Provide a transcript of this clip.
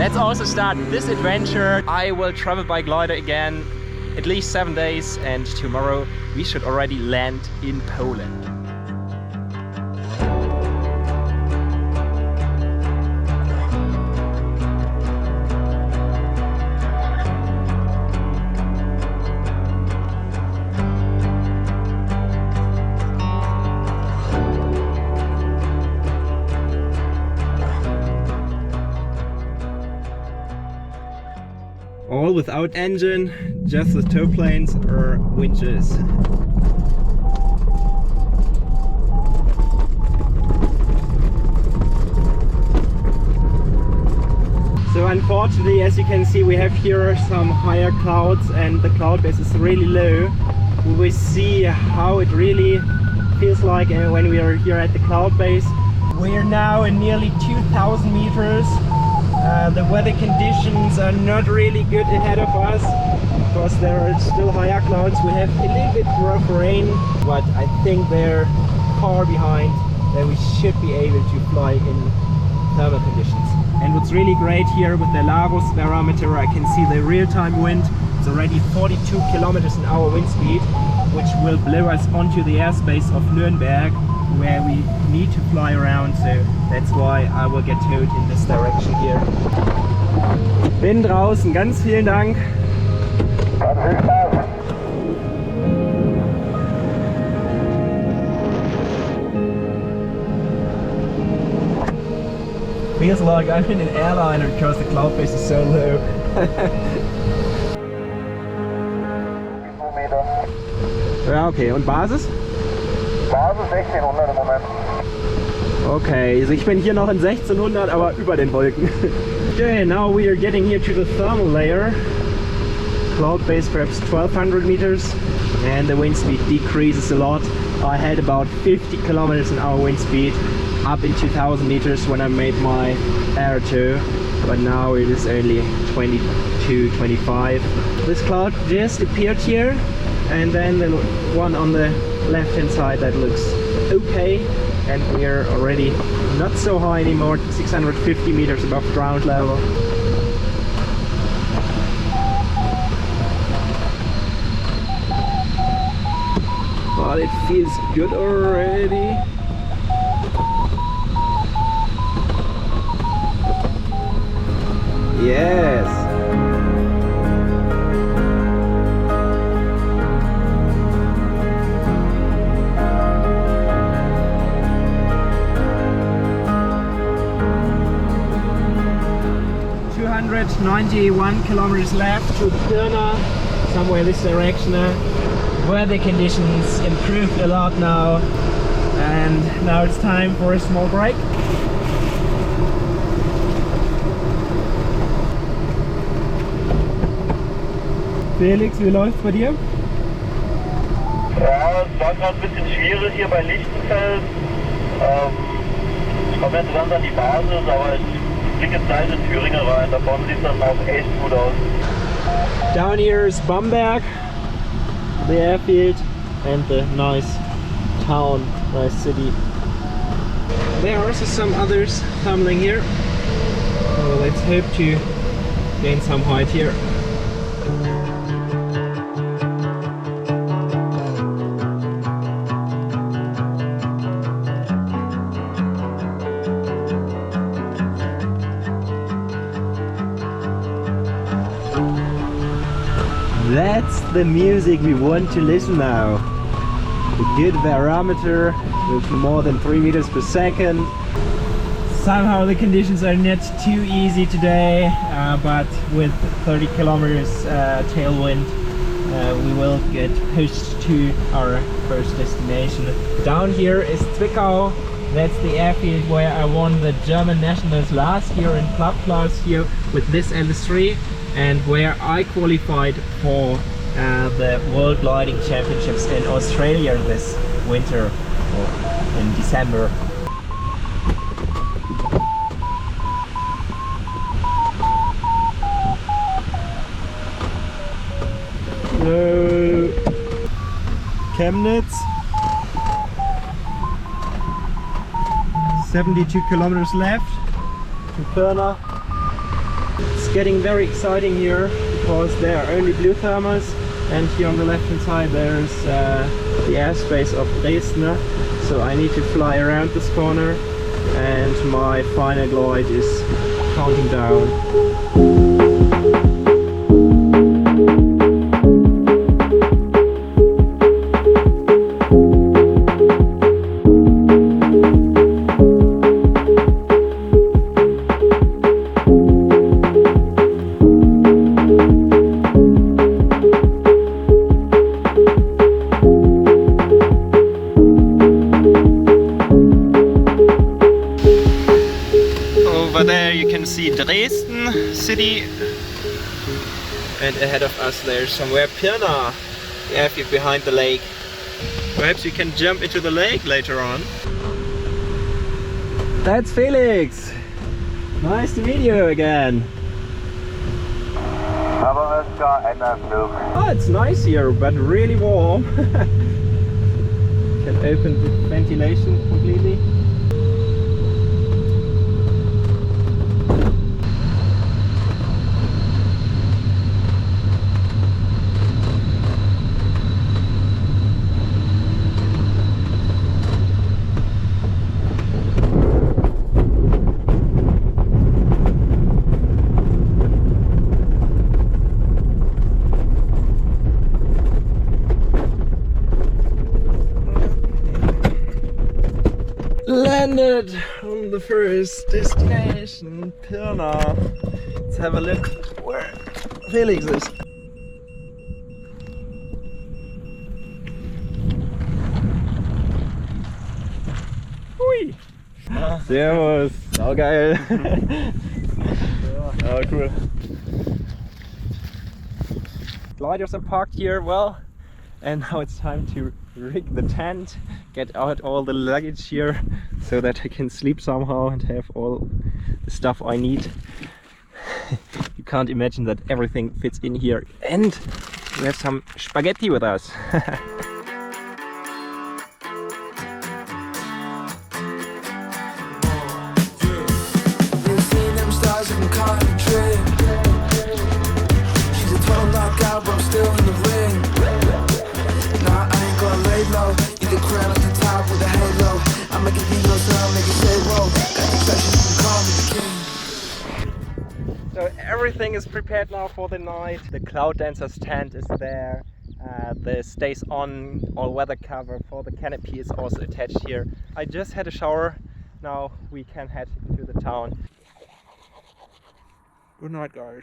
let's also start this adventure. I will travel by glider again at least 7 days, and tomorrow we should already land in Poland. All without engine, just with tow planes or winches. So unfortunately, as you can see, we have here some higher clouds and the cloud base is really low. We will see how it really feels like when we are here at the cloud base. We are now in nearly 2,000 meters. The weather conditions are not really good ahead of us because there are still higher clouds. We have a little bit rough rain, but I think they're far behind that we should be able to fly in thermal conditions. And what's really great here with the Laros barometer, I can see the real-time wind. It's already 42 kilometers an hour wind speed, which will blow us onto the airspace of Nuremberg, where we need to fly around, so that's why I will get towed in this direction here. Bin draußen, ganz vielen Dank. Feels like I'm in an airliner because the cloud base is so low. Ja, okay, und Basis? Basis 1600 im Moment. Okay, also ich bin hier noch in 1600, aber über den Wolken. Okay, now we are getting here to the thermal layer. Cloud base perhaps 1200 meters, and the wind speed decreases a lot. I had about 50 kilometers an hour wind speed up in 2000 meters when I made my Aerotow, but now it is only 22, 25. This cloud just appeared here, and then the one on the left hand side that looks okay, and we're already not so high anymore, 650 meters above ground level. But it feels good already. Yes. .91 kilometers left to Pirna, somewhere in this direction. Weather conditions improved a lot now, and now it's time for a small break. Felix, wie läuft's bei dir? Ja, es war gerade ein bisschen schwierig hier bei Lichtenfeld. Ich komme jetzt ganz an die Basis, aber ich fliege jetzt gleich in Thüringen rein. Davon sieht es dann auch echt gut aus. Down here is Bamberg, the airfield, and the nice town, nice city. There are also some others tumbling here. So let's hope to gain some height here. That's the music we want to listen now. A good barometer with more than 3 meters per second. Somehow the conditions are not too easy today, but with 30 kilometers tailwind we will get pushed to our first destination. Down here is Zwickau. That's the airfield where I won the German nationals last year in club class here with this LS3, and where I qualified for the World Gliding Championships in Australia this winter, or in December. Chemnitz, 72 kilometers left to Pirna. It's getting very exciting here because there are only blue thermals, and here on the left hand side there's the airspace of Dresden. So I need to fly around this corner and my final glide is counting down. Over there you can see Dresden city, and ahead of us there's somewhere Pirna, the airfield behind the lake. Perhaps you can jump into the lake later on. That's Felix! Nice to meet you again! Aber Oscar, Enderflug. Oh, it's nice here, but really warm. Can open the ventilation completely. Landed on the first destination, Pirna. Let's have a look where Felix is. Hui! Servus! Sau geil! Oh, cool. Gliders are parked here well, and now it's time to rig the tent, get out all the luggage here so that I can sleep somehow and have all the stuff I need. You can't imagine that everything fits in here, and we have some spaghetti with us. So everything is prepared now for the night. The Clouddancers tent is there. The stays on all-weather cover for the canopy is also attached here. I just had a shower. Now we can head to the town. Good night, guys.